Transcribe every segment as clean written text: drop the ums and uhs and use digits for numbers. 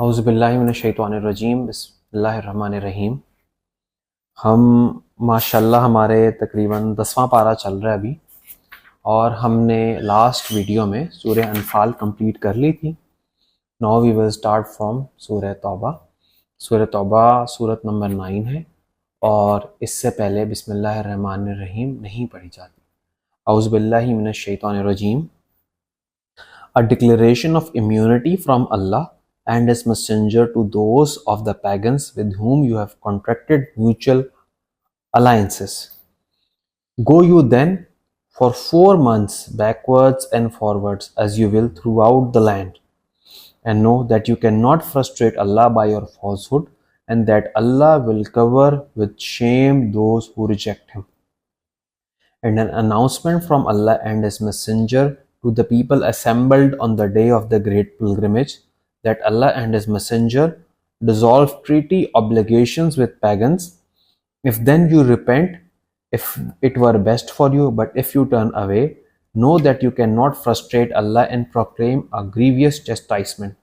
औज़ुबिल्लाहि मिनश्शैतानिर्रजीम बिस्मिल्लाहिर्रहमानिर्रहीम। हम माशाल्लाह हमारे तकरीबन 10वां पारा चल रहा है अभी, और हमने लास्ट वीडियो में सूरह अनफाल कंप्लीट कर ली थी। Now we will start from सूरह तौबा। सूरह तौबा सूरत नंबर 9 है, और इससे पहले बिस्मिल्लाहिर्रहमानिर्रहीम नहीं पढ़ी जाती। औज़ुबिल्लाहि मिनश्शैतानिर्रजीम। A declaration of immunity from Allah and His Messenger to those of the pagans with whom you have contracted mutual alliances. Go you then for 4 months backwards and forwards as you will throughout the land, and know that you cannot frustrate Allah by your falsehood, and that Allah will cover with shame those who reject Him. And an announcement from Allah and His Messenger to the people assembled on the day of the great pilgrimage, that Allah and His Messenger dissolve treaty obligations with pagans. If then you repent, if it were best for you, but if you turn away, know that you cannot frustrate Allah and proclaim a grievous chastisement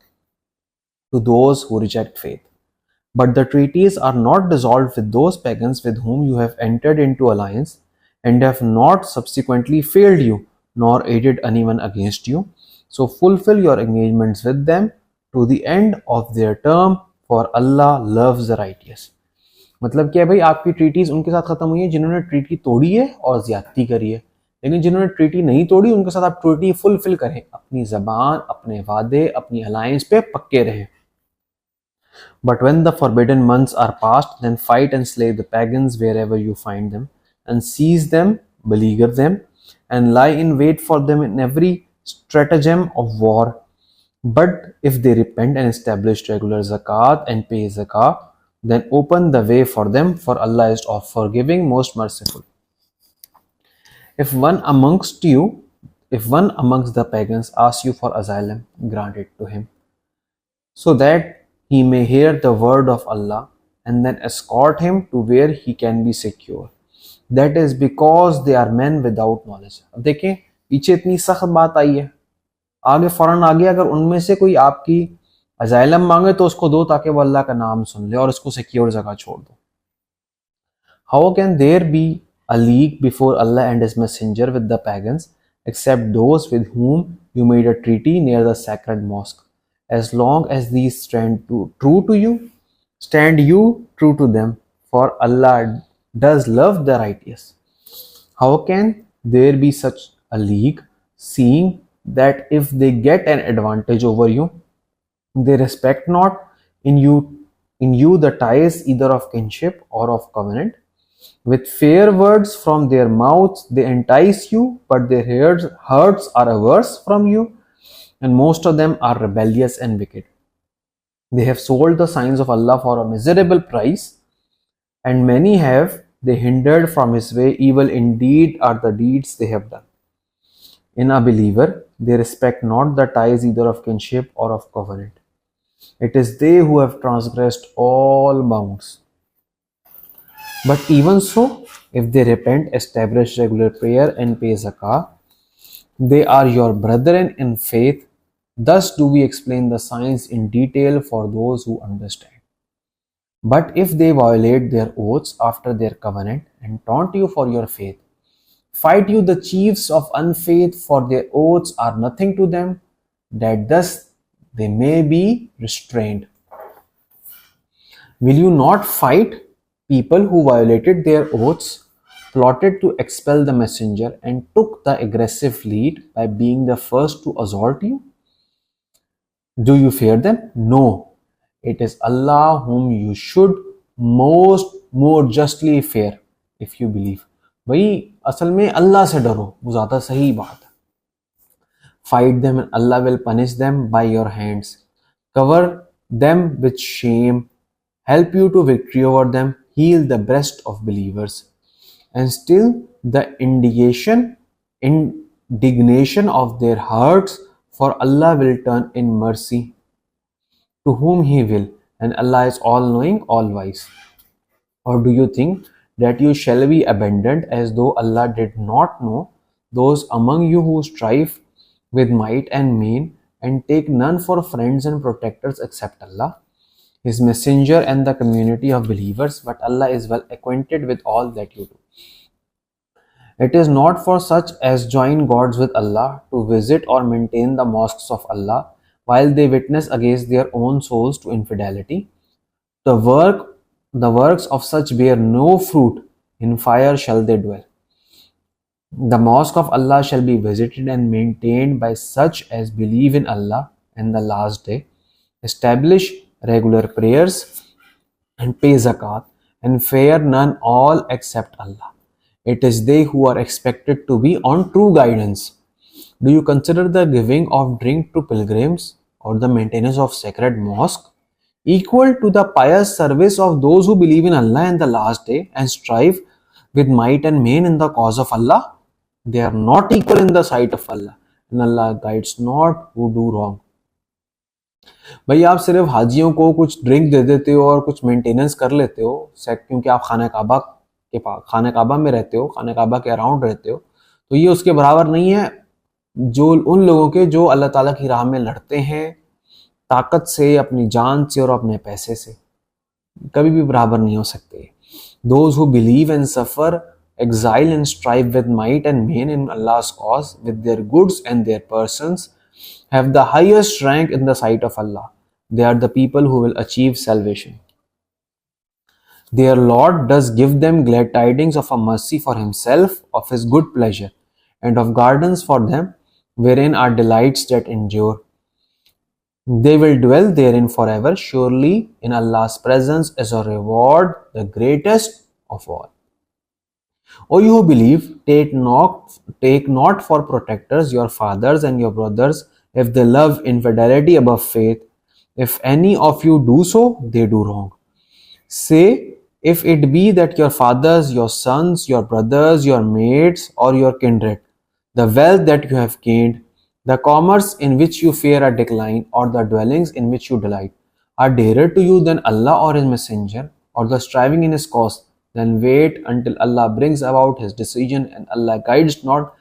to those who reject faith. But the treaties are not dissolved with those pagans with whom you have entered into alliance, and have not subsequently failed you, nor aided anyone against you. So fulfill your engagements with them to the end of their term, for Allah loves the righteous. मतलब क्या है भाई, आपकी treaties उनके साथ खत्म हुई है जिन्होंने ट्रीटी तोड़ी है और ज्यादती करी है, लेकिन जिन्होंने ट्रीटी नहीं तोड़ी उनके साथ आप ट्रीटी फुलफिल करें, अपनी जबान, अपने वादे, अपनी अलायंस पे पक्के रहें. But when the forbidden months are past, then fight and slay the pagans wherever you find them, and seize them, beleaguer them, and lie in wait for them in every stratagem of war. But if they repent and establish regular zakat and pay zakah, then open the way for them, for Allah is forgiving, most merciful. If one amongst the pagans asks you for asylum, grant it to him, so that he may hear the word of Allah, and then escort him to where he can be secure. That is because they are men without knowledge. अब देखें, पीछे इतनी सख्त बात आई है, आगे फौरन आगे अगर उनमें से कोई आपकी अजाइलम मांगे तो उसको दो, ताकि वो अल्लाह का नाम सुन ले और उसको सिक्योर जगह छोड़ दो. How can there be a league before Allah and His Messenger with the pagans, except those with whom you made a treaty near the sacred mosque? As long as these stand true to you, stand you true to them, for Allah does love the righteous. How can there be such a league, seeing that if they get an advantage over you, they respect not in you the ties either of kinship or of covenant? With fair words from their mouths they entice you, but their hearts are averse from you, and most of them are rebellious and wicked. They have sold the signs of Allah for a miserable price, and many have they hindered from His way. Evil indeed are the deeds they have done. In a believer, they respect not the ties either of kinship or of covenant. It is they who have transgressed all bounds. But even so, if they repent, establish regular prayer, and pay zakah, they are your brethren in faith. Thus do we explain the signs in detail for those who understand. But if they violate their oaths after their covenant and taunt you for your faith, fight you the chiefs of unfaith, for their oaths are nothing to them, that thus they may be restrained. Will you not fight people who violated their oaths, plotted to expel the messenger, and took the aggressive lead by being the first to assault you? Do you fear them? No. It is Allah whom you should more justly fear if you believe. भाई असल में अल्लाह से डरो, वो ज़्यादा सही बात है. Fight them and Allah will punish them by your hands. Cover them with shame. Help you to victory over them. Heal the breast of believers. And still the indignation of their hearts, for Allah will turn in mercy to whom He will, and Allah is all-knowing, all-wise. Or do you think that you shall be abandoned as though Allah did not know those among you who strive with might and main, and take none for friends and protectors except Allah, His Messenger and the community of believers, but Allah is well acquainted with all that you do. It is not for such as join gods with Allah to visit or maintain the mosques of Allah while they witness against their own souls to infidelity. The works of such bear no fruit, in fire shall they dwell. The mosque of Allah shall be visited and maintained by such as believe in Allah and the last day, establish regular prayers and pay zakat, and fear none all except Allah. It is they who are expected to be on true guidance. Do you consider the giving of drink to pilgrims or the maintenance of sacred mosque equal to the pious service of those who believe in Allah and the last day and strive with might and main in the cause of Allah? They are not equal in the sight of Allah, and Allah guides not who do wrong. भाई आप सिर्फ हाजियों को कुछ drink दे देते हो और कुछ maintenance कर लेते हो क्योंकि आप खाना काबा के पास खाना काबा में रहते हो, खाना काबा के अराउंड रहते हो, तो ये उसके बराबर नहीं है जो उन लोगों के जो अल्लाह ताला की राह में लड़ते हैं ताकत से, अपनी जान से और अपने पैसे से। कभी भी बराबर नहीं हो सकते। Those who believe and suffer exile and strive with might and main in Allah's cause with their goods and their persons have the highest rank in the sight of Allah. They are the people who will achieve salvation. Their Lord does give them glad tidings of a mercy for Himself, of His good pleasure, and of gardens for them, wherein are delights that endure. They will dwell therein forever. Surely in Allah's presence is a reward, the greatest of all. O you who believe, take not for protectors your fathers and your brothers, if they love infidelity above faith. If any of you do so, they do wrong. Say, if it be that your fathers, your sons, your brothers, your mates, or your kindred, the wealth that you have gained, the commerce in which you fear a decline, or the dwellings in which you delight, are dearer to you than Allah or His Messenger, or the striving in His cause, then wait until Allah brings about His decision, and Allah guides not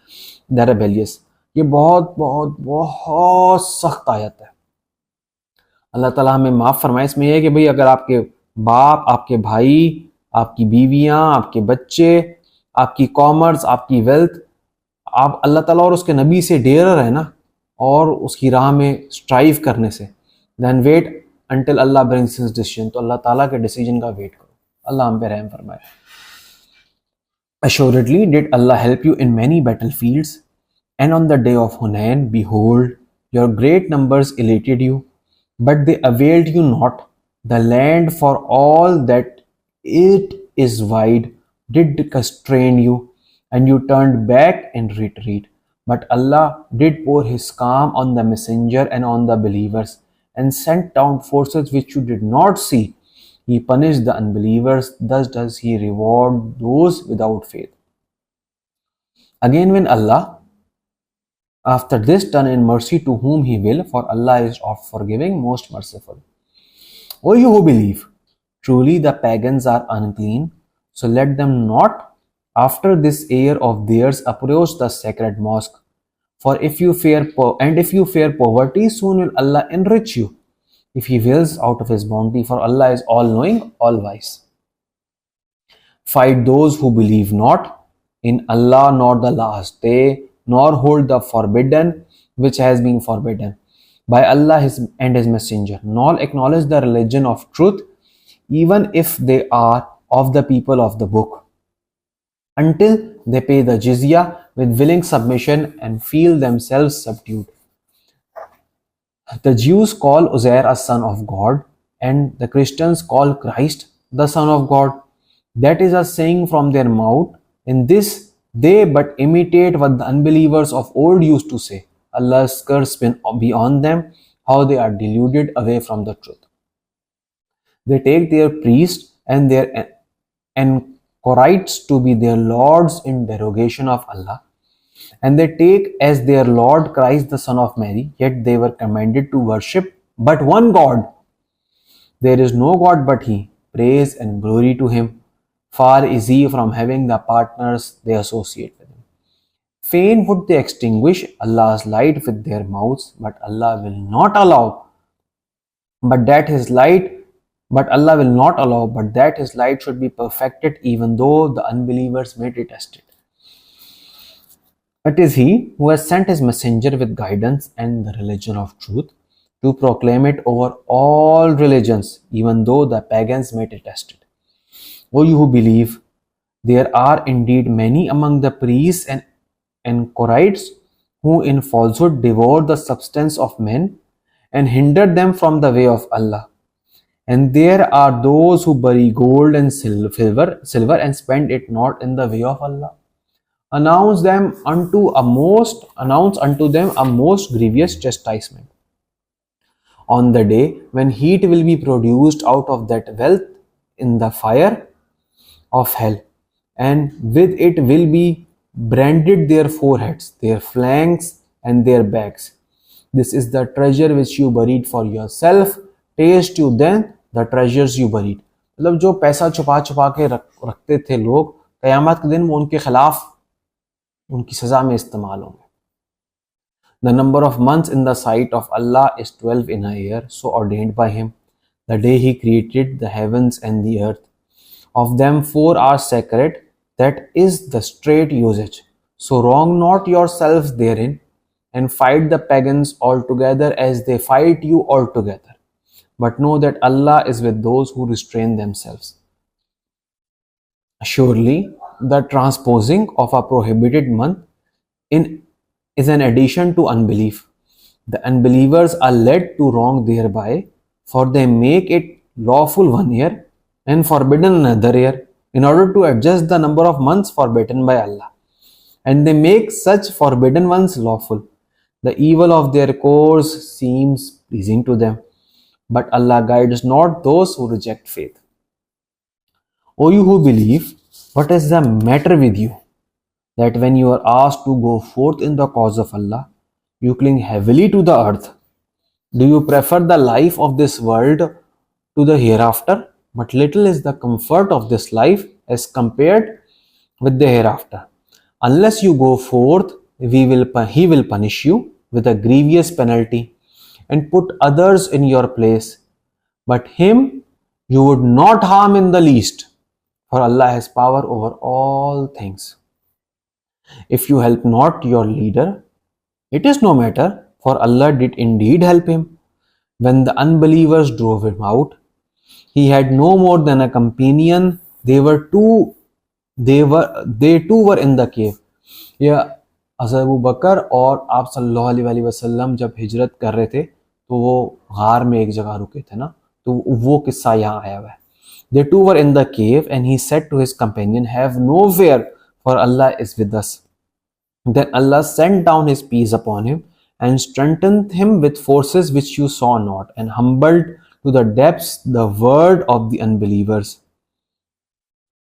the rebellious. ये बहुत बहुत बहुत सख्त आयत है। अल्लाह ताला हमें माफ़ फरमाए। इसमें यह है कि भाई अगर आपके बाप, आपके भाई, आपकी बीवियां, आपके बच्चे, आपकी कॉमर्स, आपकी वेल्थ, आप अल्लाह ताला और उसके नबी से डेरर है ना और उसकी राह में स्ट्राइव करने से, देन वेट अंटिल अल्लाह ब्रिंग्स हिज डिसीजन, तो अल्लाह ताला के डिसीजन का वेट करो। अल्लाह हम पे रहम फरमाए। Assuredly did Allah help you in many battlefields, and on the day of Hunain, behold, your great numbers elated you, but they availed you not. The land, for all that it is wide, did constrain you, and you turned back in retreat. But Allah did pour His calm on the messenger and on the believers, and sent down forces which you did not see. He punished the unbelievers, thus does He reward those without faith. Again, when Allah, after this, turn in mercy to whom He will, for Allah is oft forgiving, most merciful. O you who believe, truly the pagans are unclean, so let them not after this year of theirs approach the sacred mosque. For if you fear poverty, soon will Allah enrich you, if He wills out of His bounty, for Allah is all-knowing, all-wise. Fight those who believe not in Allah nor the last day, nor hold the forbidden which has been forbidden by Allah and His Messenger, nor acknowledge the religion of truth, even if they are of the people of the book, until they pay the jizya with willing submission and feel themselves subdued. The Jews call Uzair a son of God, and the Christians call Christ the Son of God. That is a saying from their mouth. In this they but imitate what the unbelievers of old used to say. Allah's curse be on them, how they are deluded away from the truth. They take their priests and their anchorites to be their lords in derogation of Allah, and they take as their Lord Christ the Son of Mary, yet they were commanded to worship but one God. There is no God but He. Praise and glory to Him. Far is He from having the partners they associate with Him. Fain would they extinguish Allah's light with their mouths, but Allah will not allow. But that his light, but Allah will not allow, but that his light should be perfected, even though the unbelievers may detest it. It is He who has sent His messenger with guidance and the religion of truth to proclaim it over all religions, even though the pagans may detest it. O you who believe, there are indeed many among the priests and anchorites who in falsehood devour the substance of men and hinder them from the way of Allah. And there are those who bury gold and silver and spend it not in the way of Allah. Announce unto them a most grievous chastisement. On the day when heat will be produced out of that wealth in the fire of hell, and with it will be branded their foreheads, their flanks, and their backs. This is the treasure which you buried for yourself. Taste you then the treasures you buried. मतलब जो पैसा छुपा छुपा के रखते थे लोग, क़यामत के दिन वो उनके खिलाफ उनकी सजा में इस्तेमाल होंगे. The number of months in the sight of Allah is 12 in a year, so ordained by Him, the day He created the heavens and the earth. Of them 4 are sacred, that is the straight usage. So wrong not yourselves therein, and fight the pagans altogether as they fight you altogether. But know that Allah is with those who restrain themselves. Surely, the transposing of a prohibited month is an addition to unbelief. The unbelievers are led to wrong thereby, for they make it lawful one year and forbidden another year, in order to adjust the number of months forbidden by Allah. And they make such forbidden ones lawful. The evil of their course seems pleasing to them, but Allah guides not those who reject faith. O you who believe, what is the matter with you, that when you are asked to go forth in the cause of Allah, you cling heavily to the earth? Do you prefer the life of this world to the hereafter? But little is the comfort of this life as compared with the hereafter. Unless you go forth, He will punish you with a grievous penalty and put others in your place. But Him you would not harm in the least, for Allah has power over all things. If you help not your leader, it is no matter, for Allah did indeed help him. When the unbelievers drove him out, he had no more than a companion. They too were in the cave. या हज़रत अबू बकर और आप सल्लल्लाहु अलैहि वसल्लम जब हिजरत कर रहे थे तो वो गार में एक जगह रुके थे ना, तो वो किस्सा यहाँ आया हुआ है. They too were in the cave, and he said to his companion, "Have no fear, for Allah is with us." Then Allah sent down His peace upon him and strengthened him with forces which you saw not, and humbled to the depths the word of the unbelievers.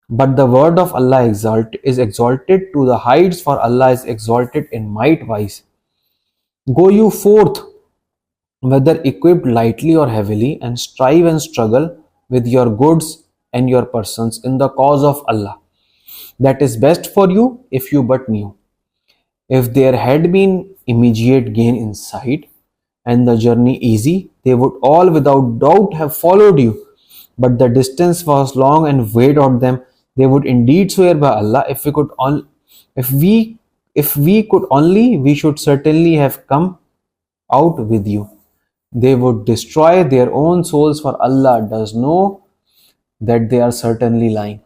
But the word of Allah is exalted to the heights, for Allah is exalted in might wise. Go you forth, whether equipped lightly or heavily, and strive and struggle with your goods and your persons in the cause of Allah. That is best for you if you but knew. If there had been immediate gain in sight and the journey easy, they would all without doubt have followed you. But the distance was long and weighed on them. They would indeed swear by Allah, if we could only, we should certainly have come out with you. They would destroy their own souls, for Allah does know that they are certainly lying.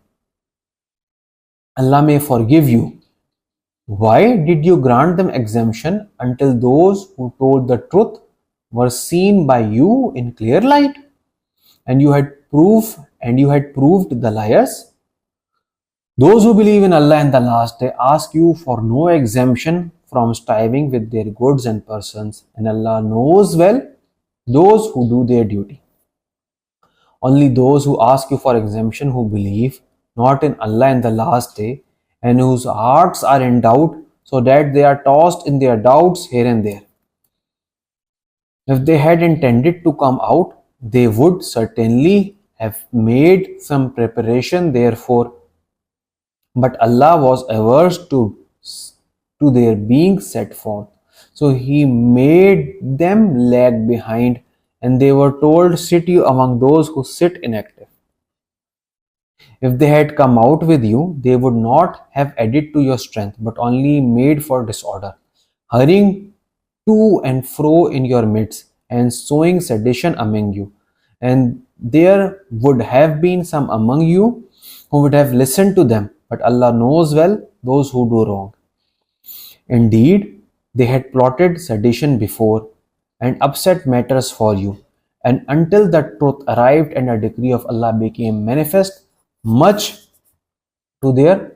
Allah may forgive you. Why did you grant them exemption until those who told the truth were seen by you in clear light, and you had proved the liars? Those who believe in Allah and the last day ask you for no exemption from striving with their goods and persons, and Allah knows well those who do their duty. Only those who ask you for exemption who believe not in Allah and the last day, and whose hearts are in doubt, so that they are tossed in their doubts here and there. If they had intended to come out, they would certainly have made some preparation therefore. But Allah was averse to to their being set forth. So he made them lag behind, and they were told, sit you among those who sit inactive. If they had come out with you, they would not have added to your strength, but only made for disorder, hurrying to and fro in your midst, and sowing sedition among you. And there would have been some among you who would have listened to them, but Allah knows well those who do wrong. Indeed, they had plotted sedition before and upset matters for you, and until the truth arrived and a decree of Allah became manifest, much to their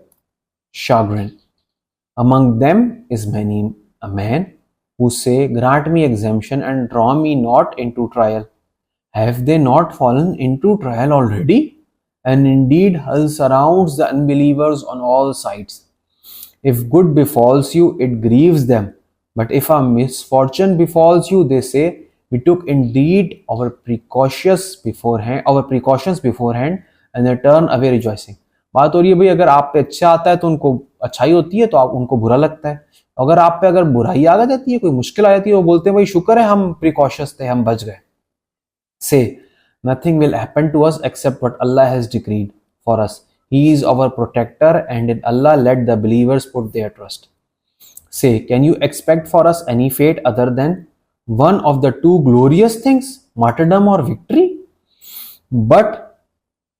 chagrin. Among them is many a man who say, grant me exemption and draw me not into trial. Have they not fallen into trial already? And indeed, hell surrounds the unbelievers on all sides. If good befalls you, it grieves them. But if a misfortune befalls you, they say, we took indeed our precautions beforehand, and they turn away rejoicing. बात हो रही है भाई, अगर आप पे अच्छा आता है तो उनको अच्छाई होती है, तो आप उनको बुरा लगता है. अगर आप पे अगर बुराई आ जाती है, कोई मुश्किल आ जाती है, वो बोलते हैं भाई शुक्र है हम प्रिकॉशंस थे, हम बच गए. Say, nothing will happen to us except what Allah has decreed for us. He is our protector, and in Allah let the believers put their trust. Say, can you expect for us any fate other than one of the two glorious things, martyrdom or victory? But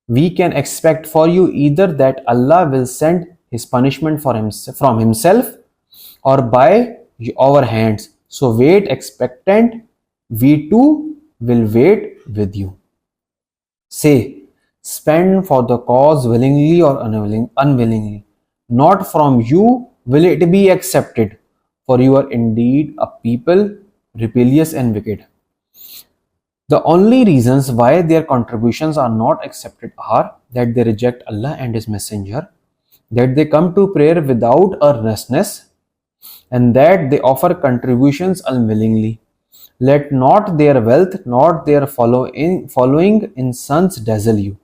we can expect for you either that Allah will send his punishment from himself or by our hands. So wait expectant, we too will wait with you. Say, spend for the cause willingly or unwillingly. Not from you will it be accepted, for you are indeed a people rebellious and wicked. The only reasons why their contributions are not accepted are that they reject Allah and His Messenger, that they come to prayer without earnestness, and that they offer contributions unwillingly. Let not their wealth nor their following in sons dazzle you.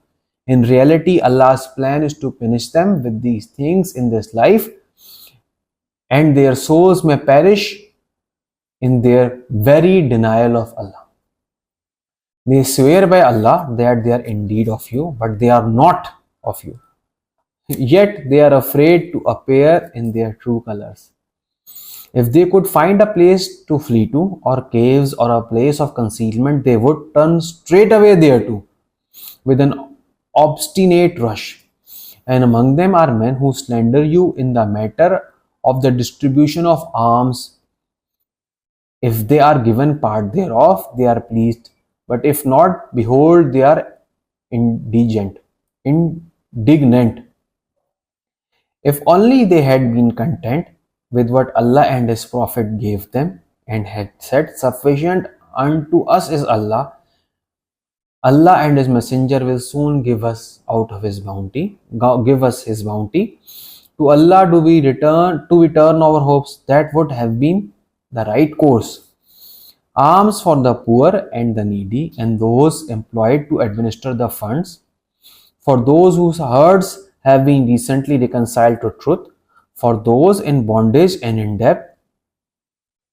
In reality, Allah's plan is to punish them with these things in this life, and their souls may perish in their very denial of Allah. They swear by Allah that they are indeed of you, but they are not of you. Yet they are afraid to appear in their true colors. If they could find a place to flee to, or caves, or a place of concealment, they would turn straight away thereto with an obstinate rush. And among them are men who slander you in the matter of the distribution of alms. If they are given part thereof, they are pleased. But if not, behold, they are indignant. If only they had been content with what Allah and His Prophet gave them, and had said, sufficient unto us is Allah. Allah and His Messenger will soon give us out of His bounty. Give us His bounty. To Allah do we turn our hopes. That would have been the right course. Alms for the poor and the needy, and those employed to administer the funds, for those whose hearts have been recently reconciled to truth, for those in bondage and in debt,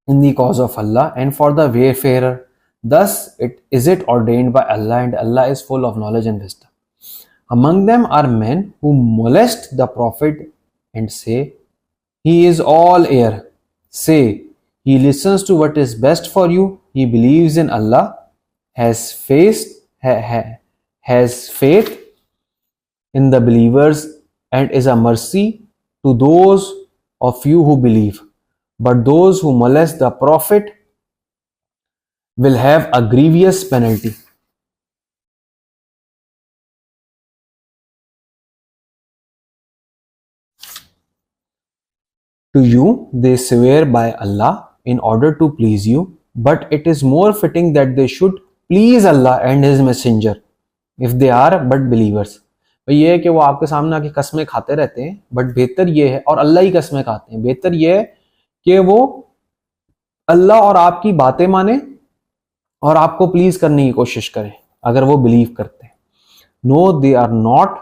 in the cause of Allah, and for the wayfarer. Thus is it ordained by Allah, and Allah is full of knowledge and wisdom. Among them are men who molest the Prophet and say, he is all ear. Say, he listens to what is best for you. He believes in Allah, has faith in the believers, and is a mercy to those of you who believe. But those who molest the Prophet will have a grievous penalty. To you they swear by Allah in order to please you, but it is more fitting that they should please Allah and His Messenger if they are but believers. भाई ये है कि वो आपके सामने आके कसमें खाते रहते हैं, बट बेहतर ये है, और अल्लाह ही कसमें खाते हैं, बेहतर ये है कि वो अल्लाह और आपकी बातें माने और आपको प्लीज करने की कोशिश करें अगर वो बिलीव करते हैं. No, they are not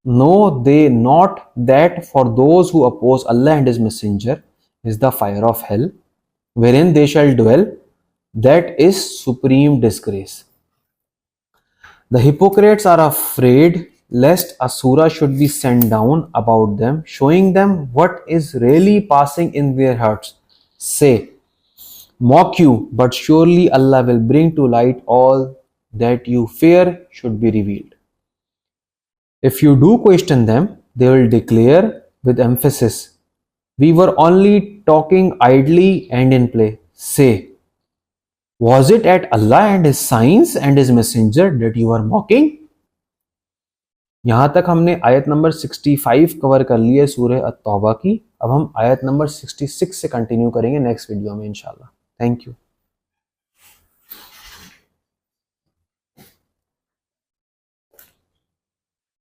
Know they not that for those who oppose Allah and His Messenger is the fire of hell, wherein they shall dwell, that is supreme disgrace. The hypocrites are afraid lest a surah should be sent down about them, showing them what is really passing in their hearts. Say, mock you, but surely Allah will bring to light all that you fear should be revealed. If you do question them, they will declare with emphasis, we were only talking idly and in play. Say, was it at Allah and His signs and His messenger that you are mocking? यहाँ तक हमने आयत number 65 cover कर ली है सूरह अत-तौबा की। अब हम आयत नंबर 66 से कंटिन्यू करेंगे नेक्स्ट वीडियो में इंशाल्लाह। Thank you.